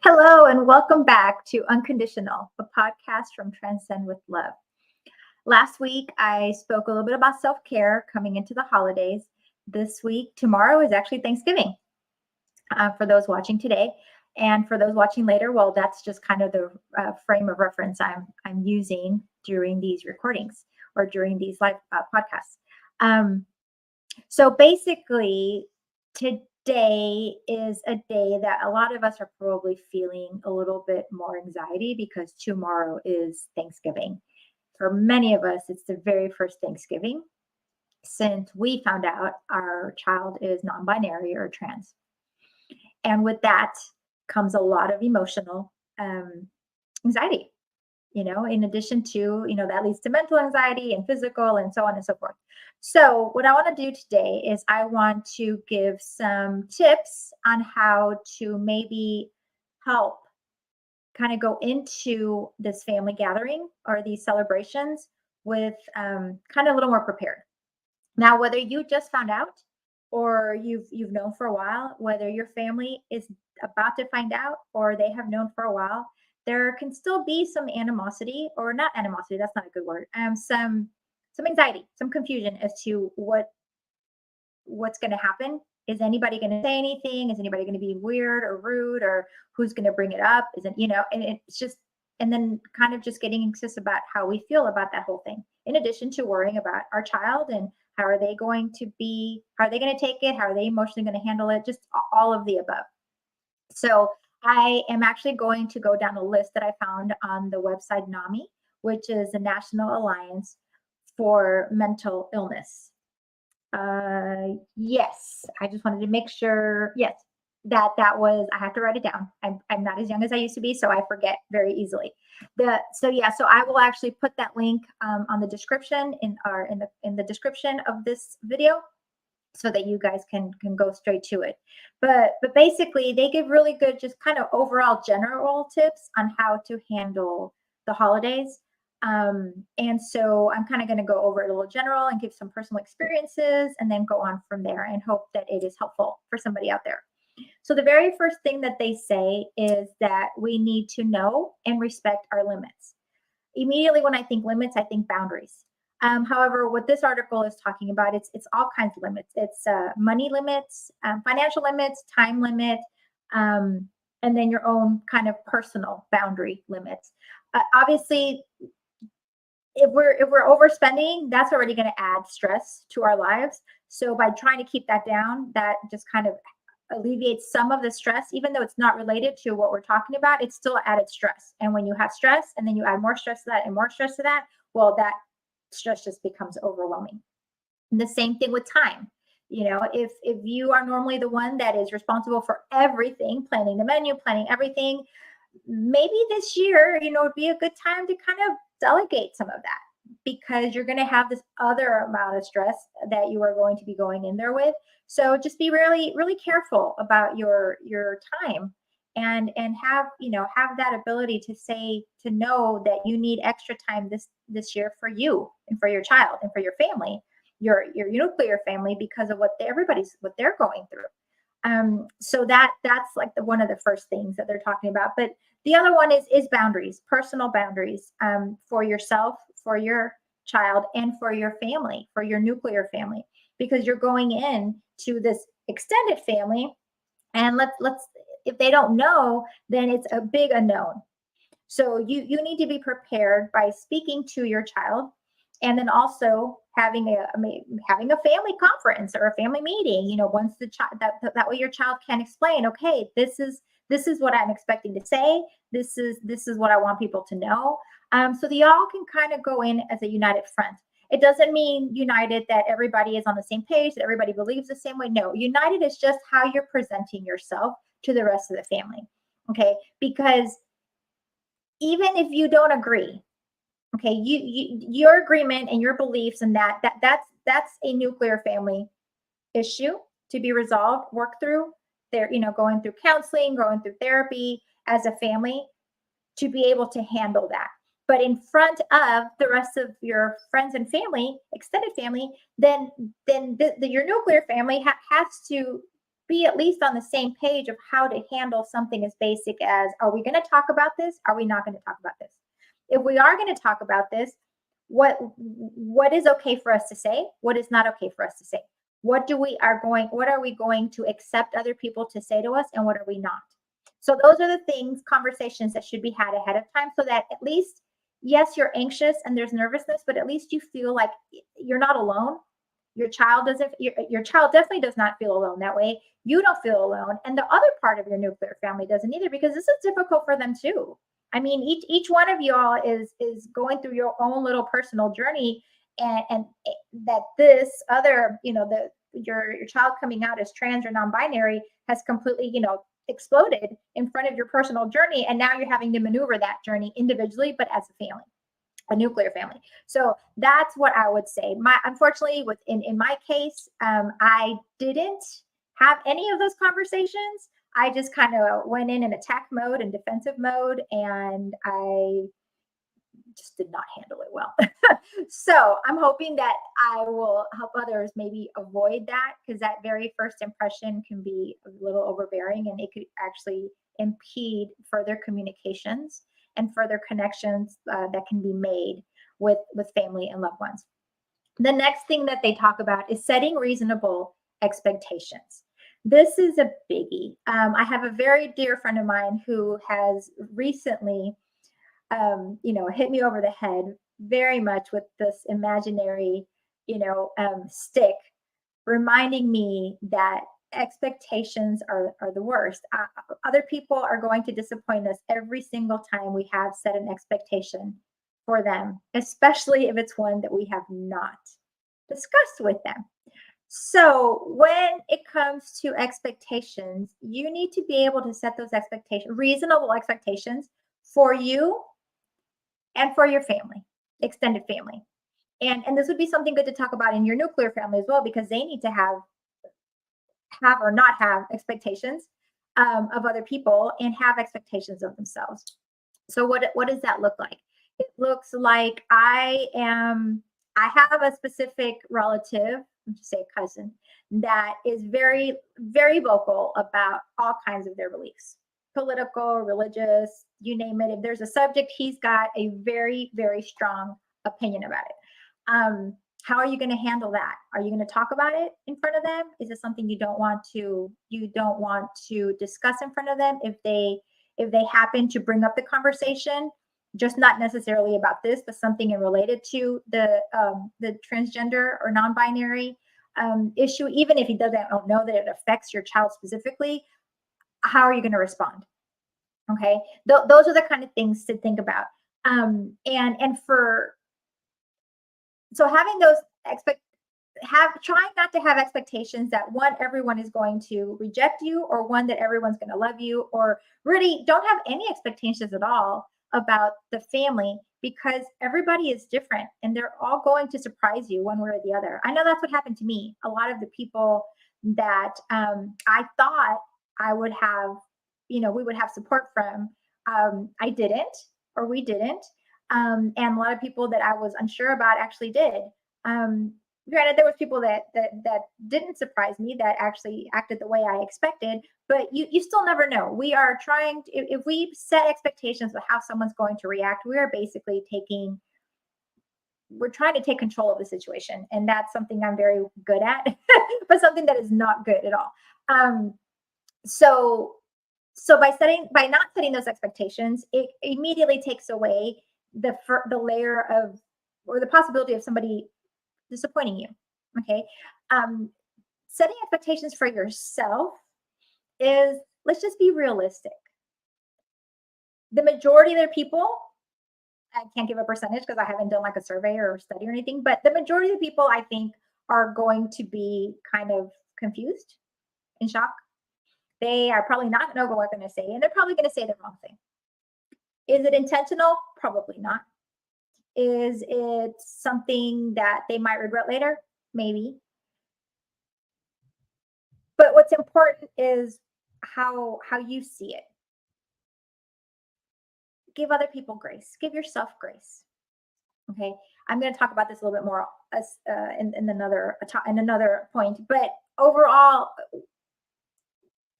Hello, and welcome back to Unconditional, a podcast from Transcend with Love. Last week, I spoke a little bit about self care coming into the holidays. This week, tomorrow is actually Thanksgiving for those watching today. And for those watching later, well, that's just kind of the frame of reference I'm using during these recordings or during these live podcasts. So basically, today is a day that a lot of us are probably feeling a little bit more anxiety because tomorrow is Thanksgiving. For many of us, it's the very first Thanksgiving since we found out our child is non binary or trans. And with that comes a lot of emotional anxiety, in addition to, that leads to mental anxiety and physical and so on and so forth. So, what I want to do today is I want to give some tips on how to maybe help kind of go into this family gathering or these celebrations with kind of a little more prepared. Now, whether you just found out or you've known for a while, whether your family is about to find out or they have known for a while, there can still be some animosity or not animosity. That's not a good word. Some anxiety, some confusion as to what's going to happen. Is anybody going to say anything? Is anybody going to be weird or rude or who's going to bring it up? Isn't and it's just and then kind of just getting anxious about how we feel about that whole thing. In addition to worrying about our child and how are they going to be? How are they going to take it? How are they emotionally going to handle it? Just all of the above. So I am actually going to go down a list that I found on the website NAMI, which is the National Alliance for Mental Illness. Yes, I just wanted to make sure. Yes, that was. I have to write it down. I'm not as young as I used to be, so I forget very easily. So I will actually put that link on the description in the description of this video, so that you guys can go straight to it. But basically, they give really good, just kind of overall general tips on how to handle the holidays. And so I'm kind of going to go over it a little general and give some personal experiences and then go on from there and hope that it is helpful for somebody out there. So the very first thing that they say is that we need to know and respect our limits. Immediately when I think limits, I think boundaries. However, what this article is talking about, it's all kinds of limits. It's money limits, financial limits, time limit, and then your own kind of personal boundary limits. Obviously, if we're overspending, that's already going to add stress to our lives. So by trying to keep that down, that just kind of alleviates some of the stress, even though it's not related to what we're talking about. It's still added stress. And when you have stress and then you add more stress to that and more stress to that, well, that stress just becomes overwhelming. And the same thing with time. If you are normally the one that is responsible for everything, planning the menu, planning everything, maybe this year, would be a good time to kind of delegate some of that, because you're going to have this other amount of stress that you are going to be going in there with. So just be really, really careful about your time and have that ability to know that you need extra time this year for you and for your child and for your family, your nuclear family, because of what they're going through. So that's like one of the first things that they're talking about. But the other one is boundaries, personal boundaries, for yourself, for your child, and for your family, for your nuclear family, because you're going in to this extended family, and let's if they don't know, then it's a big unknown. So you need to be prepared by speaking to your child, and then also having a family conference or a family meeting. Once the child that way your child can explain, okay, this is what I'm expecting to say. This is what I want people to know. So they all can kind of go in as a united front. It doesn't mean united that everybody is on the same page, that everybody believes the same way. No, united is just how you're presenting yourself to the rest of the family. Okay, because even if you don't agree, okay, your agreement and your beliefs and that's a nuclear family issue to be resolved, work through. They're going through counseling, going through therapy as a family to be able to handle that. But in front of the rest of your friends and family, extended family, then your nuclear family has to be at least on the same page of how to handle something as basic as, are we going to talk about this? Are we not going to talk about this? If we are going to talk about this, what is okay for us to say? What is not okay for us to say? What are we going to accept other people to say to us, and what are we not? So those are the things, conversations that should be had ahead of time, so that at least, yes, you're anxious and there's nervousness, but at least you feel like you're not alone. Your child definitely does not feel alone that way. You don't feel alone, and the other part of your nuclear family doesn't either, because this is difficult for them too. I mean, each one of y'all is going through your own little personal journey, and that this other, your child coming out as trans or non-binary has completely, exploded in front of your personal journey, and now you're having to maneuver that journey individually, but as a family, a nuclear family. So that's what I would say. Unfortunately, in my case, I didn't have any of those conversations. I just kind of went in attack mode and defensive mode, and I just did not handle it well. So I'm hoping that I will help others maybe avoid that, because that very first impression can be a little overbearing, and it could actually impede further communications and further connections that can be made with family and loved ones. The next thing that they talk about is setting reasonable expectations. This is a biggie. I have a very dear friend of mine who has recently, hit me over the head very much with this imaginary, stick, reminding me that expectations are the worst. Other people are going to disappoint us every single time we have set an expectation for them, especially if it's one that we have not discussed with them. So when it comes to expectations, you need to be able to set those expectations, reasonable expectations, for you and for your family, extended family. And this would be something good to talk about in your nuclear family as well, because they need to have or not have expectations of other people, and have expectations of themselves. So what does that look like? It looks like I have a specific relative, just say cousin, that is very, very vocal about all kinds of their beliefs, political, religious, you name it. If there's a subject, he's got a very, very strong opinion about it. How are you going to handle that? Are you going to talk about it in front of them? Is it something you don't want to discuss in front of them? If they happen to bring up the conversation, just not necessarily about this, but something related to the transgender or non-binary issue, even if he doesn't know that it affects your child specifically, how are you going to respond? Okay, those are the kind of things to think about. So having those trying not to have expectations that, one, everyone is going to reject you, or one, that everyone's going to love you, or really don't have any expectations at all about the family, because everybody is different and they're all going to surprise you one way or the other. I know that's what happened to me. A lot of the people that I thought I would have, we would have support from, I didn't, or we didn't. And a lot of people that I was unsure about actually did. Granted, there was people that didn't surprise me, that actually acted the way I expected, but you still never know. We are trying to, if we set expectations of how someone's going to react, we are basically we're trying to take control of the situation, and that's something I'm very good at, but something that is not good at all. So by not setting those expectations, it immediately takes away the layer of, or the possibility of somebody disappointing you. Okay. Setting expectations for yourself is, let's just be realistic. The majority of the people, I can't give a percentage because I haven't done like a survey or study or anything, but the majority of the people, I think, are going to be kind of confused, in shock. They are probably not going to know what they're going to say, and they're probably going to say the wrong thing. Is it intentional? Probably not. Is it something that they might regret later? Maybe. But what's important is how you see it. Give other people grace. Give yourself grace. Okay, I'm going to talk about this a little bit more in another point. But overall,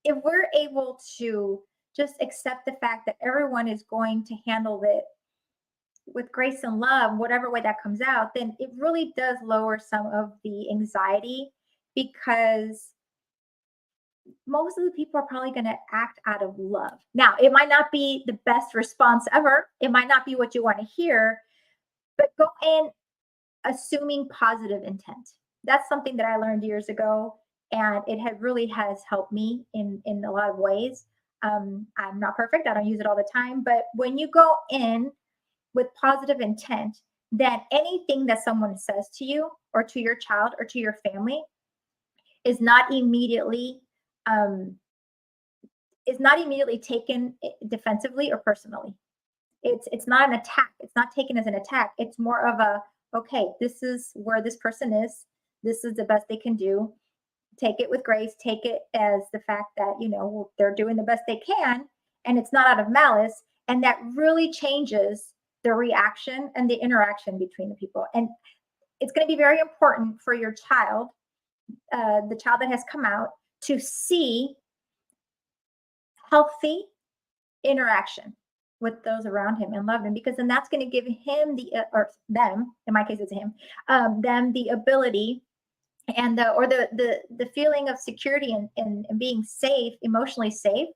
if we're able to just accept the fact that everyone is going to handle it with grace and love, whatever way that comes out, then it really does lower some of the anxiety, because most of the people are probably going to act out of love. Now, it might not be the best response ever. It might not be what you want to hear, but go in assuming positive intent. That's something that I learned years ago, and it had really has helped me in a lot of ways. I'm not perfect. I don't use it all the time, but when you go in with positive intent, then anything that someone says to you or to your child or to your family is not immediately um, taken defensively or personally. It's not an attack. It's not taken as an attack. It's more of a, okay, this is where this person is. This is the best they can do. Take it with grace. Take it as the fact that, they're doing the best they can, and it's not out of malice. And that really changes the reaction and the interaction between the people. And it's going to be very important for your child, the child that has come out, to see healthy interaction with those around him and love him, because then that's going to give him or them, in my case it's him, them the ability and the feeling of security and being safe, emotionally safe,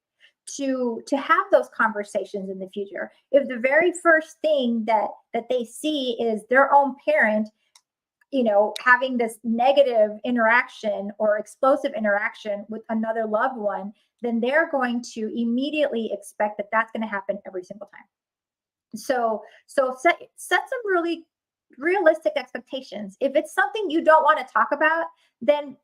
to have those conversations in the future. If the very first thing that they see is their own parent, having this negative interaction or explosive interaction with another loved one, then they're going to immediately expect that that's going to happen every single time. So set some really realistic expectations. If it's something you don't want to talk about, then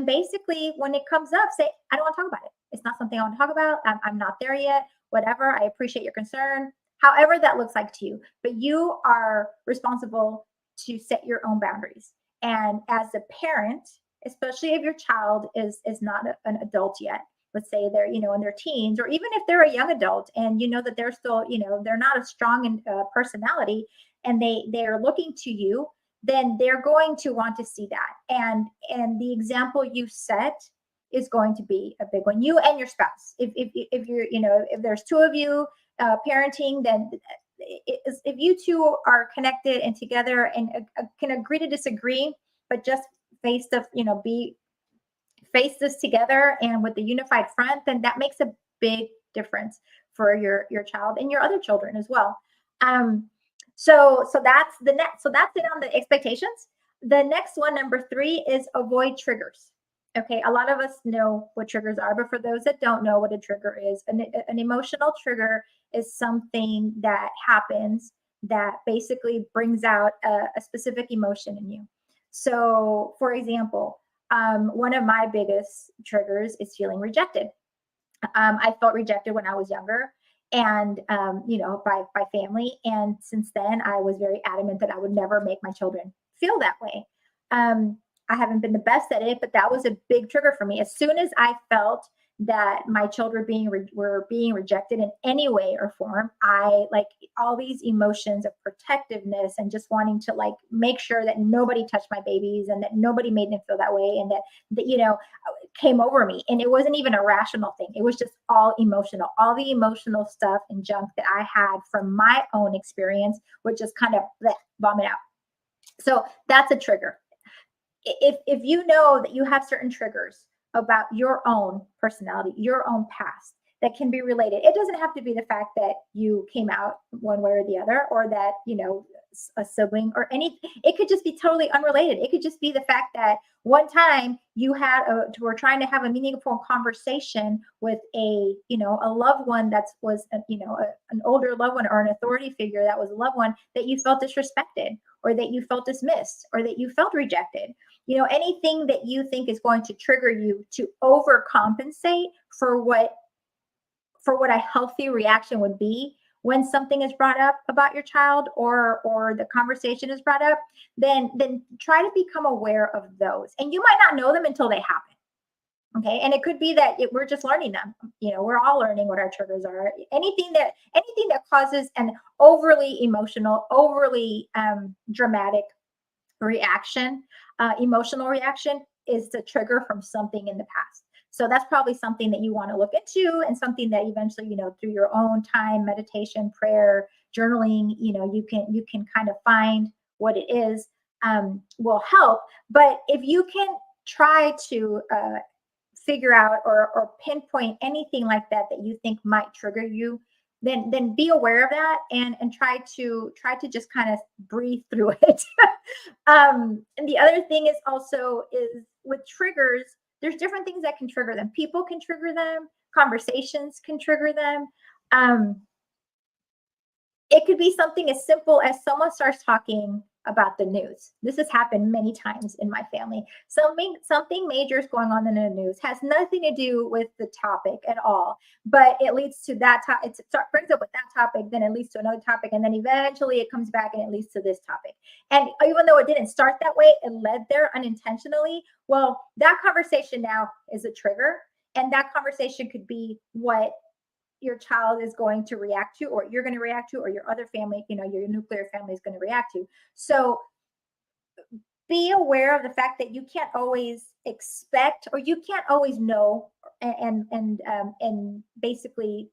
basically when it comes up, say, I don't want to talk about it. It's not something I want to talk about. I'm not there yet. Whatever. I appreciate your concern. However that looks like to you, but you are responsible to set your own boundaries. And as a parent, especially if your child is not an adult yet, let's say they're in their teens, or even if they're a young adult and that they're still they're not a strong in personality, and they're looking to you, then they're going to want to see that. And the example you set is going to be a big one. You and your spouse. If you're if there's two of you parenting, then if you two are connected and together and can agree to disagree, but just face this together and with the unified front, then that makes a big difference for your child and your other children as well. So that's the next. So that's it on the expectations. The next one, number 3, is avoid triggers. Okay, a lot of us know what triggers are, but for those that don't know what a trigger is, an emotional trigger is something that happens that basically brings out a specific emotion in you. So, for example, one of my biggest triggers is feeling rejected. I felt rejected when I was younger, and by family. And since then, I was very adamant that I would never make my children feel that way. I haven't been the best at it, but that was a big trigger for me. As soon as I felt that my children were being rejected in any way or form, I all these emotions of protectiveness and just wanting to make sure that nobody touched my babies and that nobody made them feel that way, and that came over me. And it wasn't even a rational thing. It was just all emotional. All the emotional stuff and junk that I had from my own experience would just kind of vomit out. So that's a trigger. If you know that you have certain triggers about your own personality, your own past, that can be related. It doesn't have to be the fact that you came out one way or the other, or that, a sibling or anything. It could just be totally unrelated. It could just be the fact that one time you were trying to have a meaningful conversation with a loved one that was, an older loved one or an authority figure that was a loved one, that you felt disrespected, or that you felt dismissed, or that you felt rejected. Anything that you think is going to trigger you to overcompensate for what a healthy reaction would be when something is brought up about your child, or the conversation is brought up, then try to become aware of those. And you might not know them until they happen. Okay. And it could be that we're just learning them. We're all learning what our triggers are. Anything that causes an overly emotional, overly dramatic reaction, emotional reaction, is the trigger from something in the past. So that's probably something that you want to look into, and something that eventually, through your own time, meditation, prayer, journaling, you can kind of find what it is, will help. But if you can try to figure out or pinpoint anything like that that you think might trigger you, then be aware of that, and try to just kind of breathe through it. And the other thing is with triggers, there's different things that can trigger them. People can trigger them, conversations can trigger them. um, it could be something as simple as someone starts talking about the news. This has happened many times in my family. Something major is going on in the news, has nothing to do with the topic at all, but it leads to that topic. It brings up with that topic, then it leads to another topic, and then eventually it comes back and it leads to this topic. And even though it didn't start that way, it led there unintentionally. Well, that conversation now is a trigger, and that conversation could be what your child is going to react to, or you're going to react to, or your other family, your nuclear family is going to react to. So be aware of the fact that you can't always expect, or you can't always know, and basically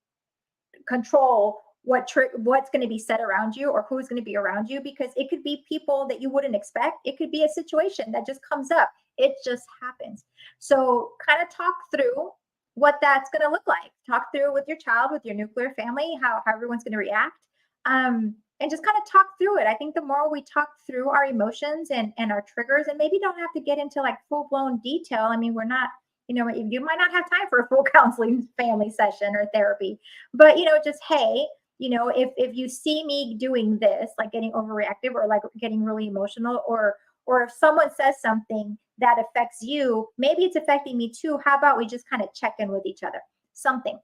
control what's going to be said around you, or who's going to be around you, because it could be people that you wouldn't expect. It could be a situation that just comes up. It just happens. So kind of talk through what that's going to look like. Talk through with your child, with your nuclear family, how everyone's going to react, and just kind of talk through it. I think the more we talk through our emotions and our triggers, and maybe don't have to get into like full blown detail. I mean, we're not, you might not have time for a full counseling family session or therapy, but just, hey, if you see me doing this, like getting overreactive, or like getting really emotional, or if someone says something that affects you, maybe it's affecting me too. How about we just kind of check in with each other? Something.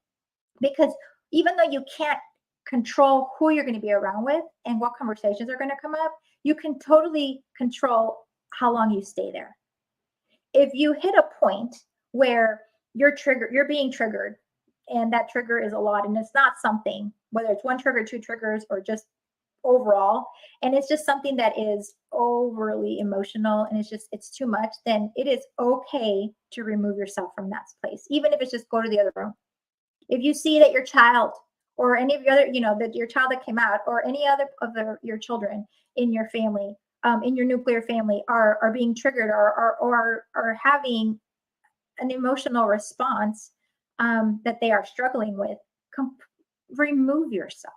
Because even though you can't control who you're going to be around with and what conversations are going to come up, you can totally control how long you stay there. If you hit a point where you're being triggered, and that trigger is a lot, and it's not something, whether it's one trigger, two triggers, or just overall, and it's just something that is overly emotional, and it's too much, then it is okay to remove yourself from that place, even if it's just go to the other room. If you see that your child, or any of your other, that your child that came out, or any other of your children in your family, in your nuclear family, are being triggered, or having an emotional response, that they are struggling with, remove yourself.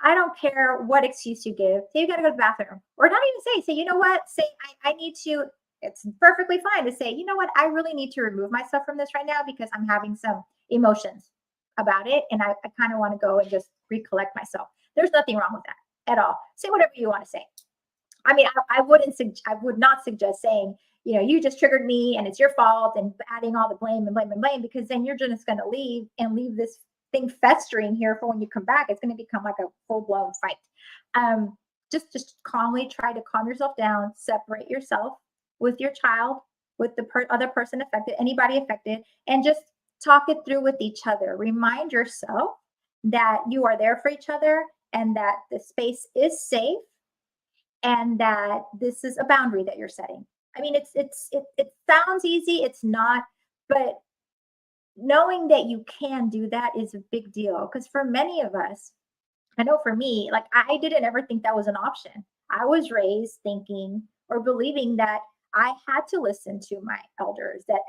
I don't care what excuse you give. Say you got to go to the bathroom, or not even say, you know what? Say, I need to. It's perfectly fine to say, you know what? I really need to remove myself from this right now, because I'm having some emotions about it, and I kind of want to go and just recollect myself. There's nothing wrong with that at all. Say whatever you want to say. I mean, I would not suggest saying, you just triggered me and it's your fault, and adding all the blame and blame and blame, because then you're just going to leave this thing festering here for when you come back. It's going to become like a full blown fight. Just calmly try to calm yourself down, separate yourself with your child, with the other person affected, anybody affected, and just talk it through with each other. Remind yourself that you are there for each other, and that the space is safe, and that this is a boundary that you're setting. I mean, it sounds easy, it's not, but knowing that you can do that is a big deal. Because for many of us, I know for me, like I didn't ever think that was an option. I was raised thinking or believing that I had to listen to my elders, that,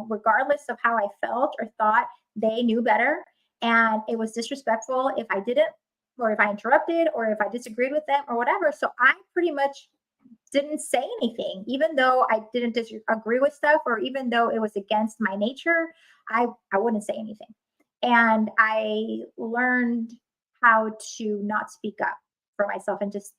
regardless of how I felt or thought, they knew better. And it was disrespectful if I didn't, or if I interrupted, or if I disagreed with them, or whatever. So I pretty much didn't say anything, even though I didn't disagree with stuff, or even though it was against my nature. I wouldn't say anything. And I learned how to not speak up for myself, and just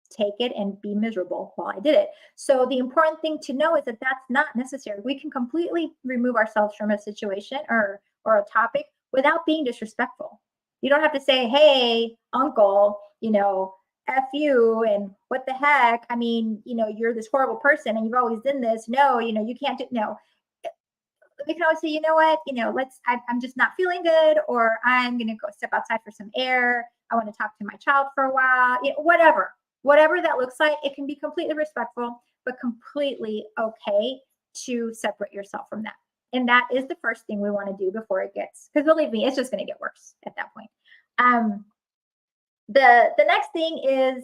take it and be miserable while I did it. So the important thing to know is that that's not necessary. We can completely remove ourselves from a situation or a topic without being disrespectful. You don't have to say, hey, uncle, F you, and what the heck? I mean, you're this horrible person and you've always done this. No, you can't do, no. We can always say, you know what, I'm just not feeling good, or I'm going to go step outside for some air. I want to talk to my child for a while, whatever that looks like. It can be completely respectful, but completely okay to separate yourself from that. And that is the first thing we want to do before it gets, because believe me, it's just going to get worse at that point. Um, the next thing is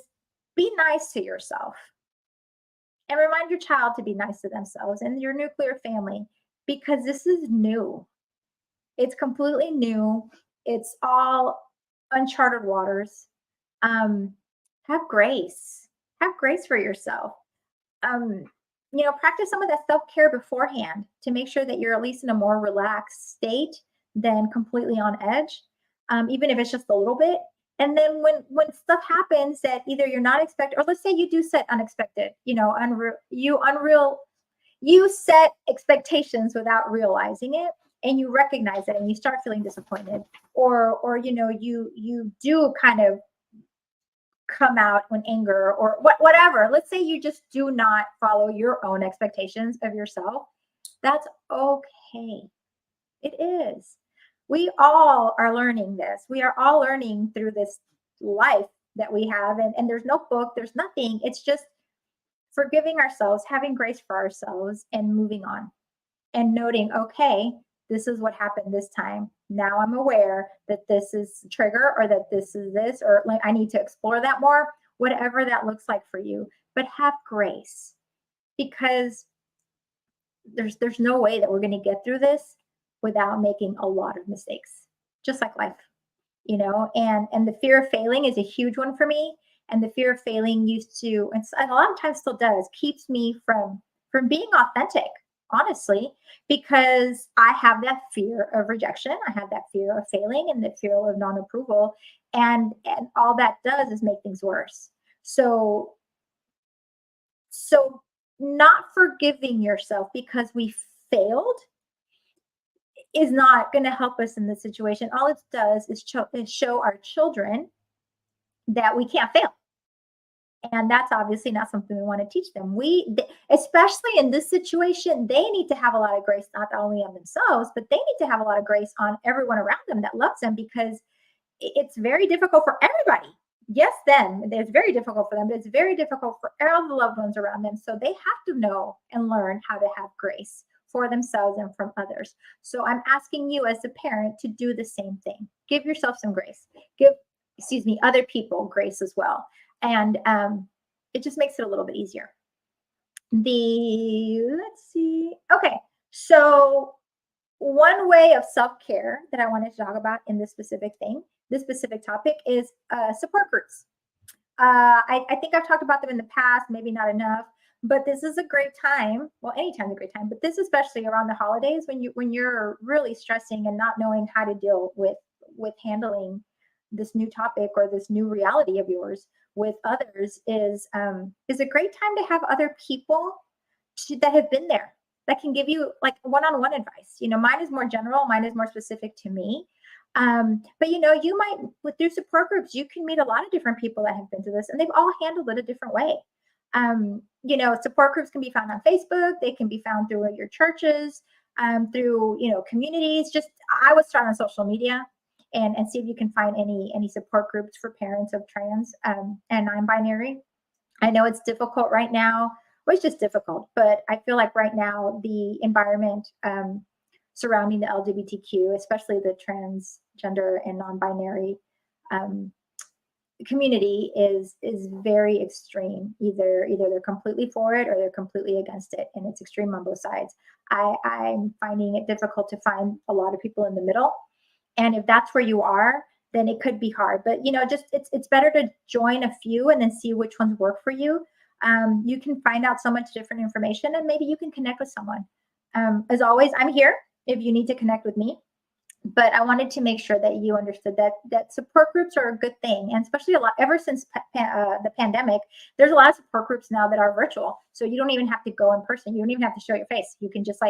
be nice to yourself and remind your child to be nice to themselves and your nuclear family, because this is new. It's completely new. It's all uncharted waters. Um, have grace. Have grace for yourself. Um, Practice some of that self-care beforehand to make sure that you're at least in a more relaxed state than completely on edge, even if it's just a little bit. And then when stuff happens that either you're not expecting, or let's say you do set unexpected, you set expectations without realizing it, and you recognize it and you start feeling disappointed, or you do kind of come out when anger or whatever. Let's say you just do not follow your own expectations of yourself. That's okay. It is. We all are learning this. We are all learning through this life that we have. And there's no book, there's nothing. It's just forgiving ourselves, having grace for ourselves, and moving on and noting, okay, this is what happened this time. Now I'm aware that this is a trigger, or that this is this, or like I need to explore that more, whatever that looks like for you. But have grace, because there's no way that we're going to get through this without making a lot of mistakes, just like life, and the fear of failing is a huge one for me. And the fear of failing used to, and a lot of times still does, keeps me from being authentic, honestly, because I have that fear of rejection. I have that fear of failing and the fear of non-approval. And all that does is make things worse. So not forgiving yourself because we failed is not going to help us in this situation. All it does is show our children that we can't fail. And that's obviously not something we want to teach them. Especially in this situation, they need to have a lot of grace, not only on themselves, but they need to have a lot of grace on everyone around them that loves them, because it's very difficult for everybody. Yes, them, it's very difficult for them, but it's very difficult for all the loved ones around them. So they have to know and learn how to have grace for themselves and from others. So I'm asking you as a parent to do the same thing. Give yourself some grace. Give other people grace as well. And it just makes it a little bit easier. Let's see. Okay. So one way of self-care that I wanted to talk about in this specific topic is support groups. I think I've talked about them in the past, maybe not enough, but this is a great time. Well, anytime's a great time, but this especially around the holidays when you're really stressing and not knowing how to deal with handling this new topic or this new reality of yours with others is a great time to have other people that have been there, that can give you like one-on-one advice. Mine is more general, mine is more specific to me. But you might, through support groups, you can meet a lot of different people that have been through this, and they've all handled it a different way. Support groups can be found on Facebook. They can be found through your churches, through, communities. I would start on social media and see if you can find any support groups for parents of trans and non-binary. I know it's difficult right now. Well, it's just difficult, but I feel like right now the environment surrounding the LGBTQ, especially the transgender and non-binary community, is very extreme. Either they're completely for it or they're completely against it, and it's extreme on both sides. I'm finding it difficult to find a lot of people in the middle. And if that's where you are, then it could be hard. But it's better to join a few and then see which ones work for you. You can find out so much different information, and maybe you can connect with someone. As always, I'm here if you need to connect with me. But I wanted to make sure that you understood that support groups are a good thing, and especially a lot ever since the pandemic. There's a lot of support groups now that are virtual, so you don't even have to go in person. You don't even have to show your face. You can just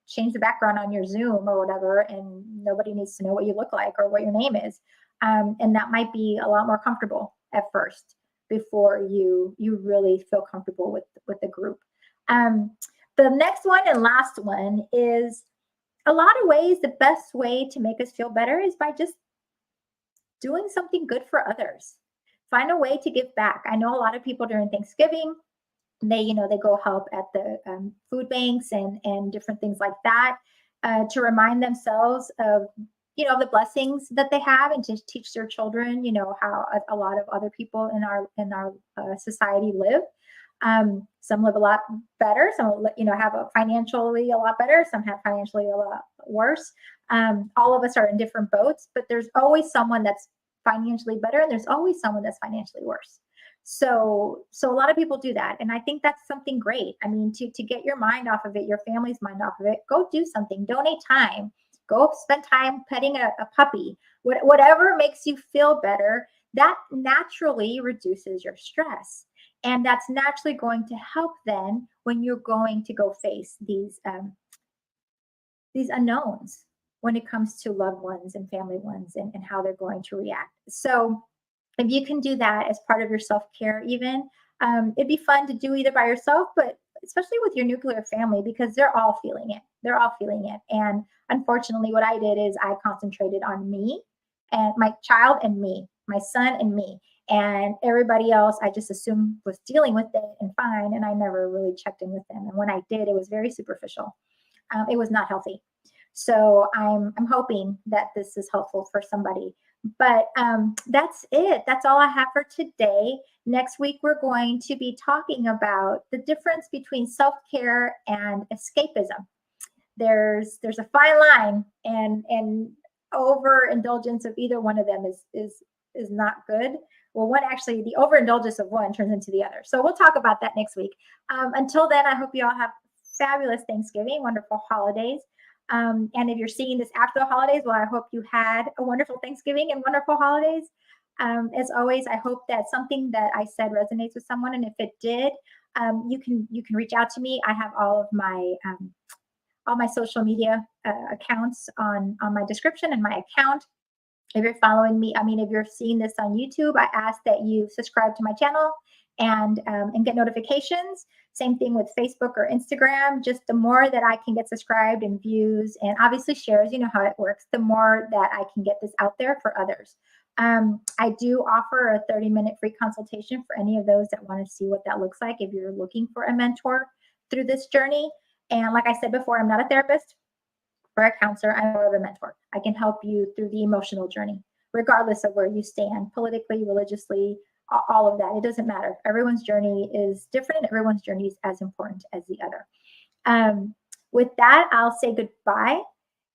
change the background on your Zoom or whatever, and nobody needs to know what you look like or what your name is. And that might be a lot more comfortable at first before you really feel comfortable with the group. The next one and last one is, a lot of ways, the best way to make us feel better is by just doing something good for others. Find a way to give back. I know a lot of people during Thanksgiving, They go help at the food banks and different things like that, to remind themselves of the blessings that they have, and to teach their children how a lot of other people in our society live. Some live a lot better, some have a financially a lot better, some have financially a lot worse. All of us are in different boats, but there's always someone that's financially better, and there's always someone that's financially worse. So a lot of people do that, and I think that's something great. I mean, to get your mind off of it, your family's mind off of it, go do something, donate time, go spend time petting a puppy, whatever makes you feel better. That naturally reduces your stress, and that's naturally going to help then when you're going to go face these unknowns when it comes to loved ones and family ones, and how they're going to react. So if you can do that as part of your self-care, even, it'd be fun to do either by yourself, but especially with your nuclear family, because they're all feeling it. They're all feeling it. And unfortunately, what I did is I concentrated on me and my child and me, my son and me. And everybody else, I just assumed was dealing with it and fine. And I never really checked in with them. And when I did, it was very superficial. It was not healthy. So I'm hoping that this is helpful for somebody. But that's it. That's all I have for today. Next week, we're going to be talking about the difference between self-care and escapism. There's a fine line, and overindulgence of either one of them is not good. Well, one actually, the overindulgence of one turns into the other. So we'll talk about that next week. Until then, I hope you all have fabulous Thanksgiving, wonderful holidays. And if you're seeing this after the holidays, well, I hope you had a wonderful Thanksgiving and wonderful holidays. As always, I hope that something that I said resonates with someone, and if it did, you can reach out to me. I have all my social media accounts on my description and my account. If you're following me, I mean, if you're seeing this on YouTube, I ask that you subscribe to my channel and get notifications. Same thing with Facebook or Instagram. Just the more that I can get subscribed and views and obviously shares, you know how it works, the more that I can get this out there for others. I do offer a 30-minute free consultation for any of those that want to see what that looks like if you're looking for a mentor through this journey. And like I said before, I'm not a therapist or a counselor. I'm more of a mentor. I can help you through the emotional journey, regardless of where you stand politically, religiously, all of that. It doesn't matter. Everyone's journey is different, and everyone's journey is as important as the other. With that, I'll say goodbye.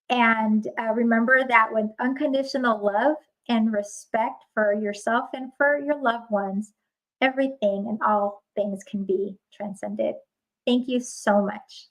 And remember that with unconditional love and respect for yourself and for your loved ones, everything and all things can be transcended. Thank you so much.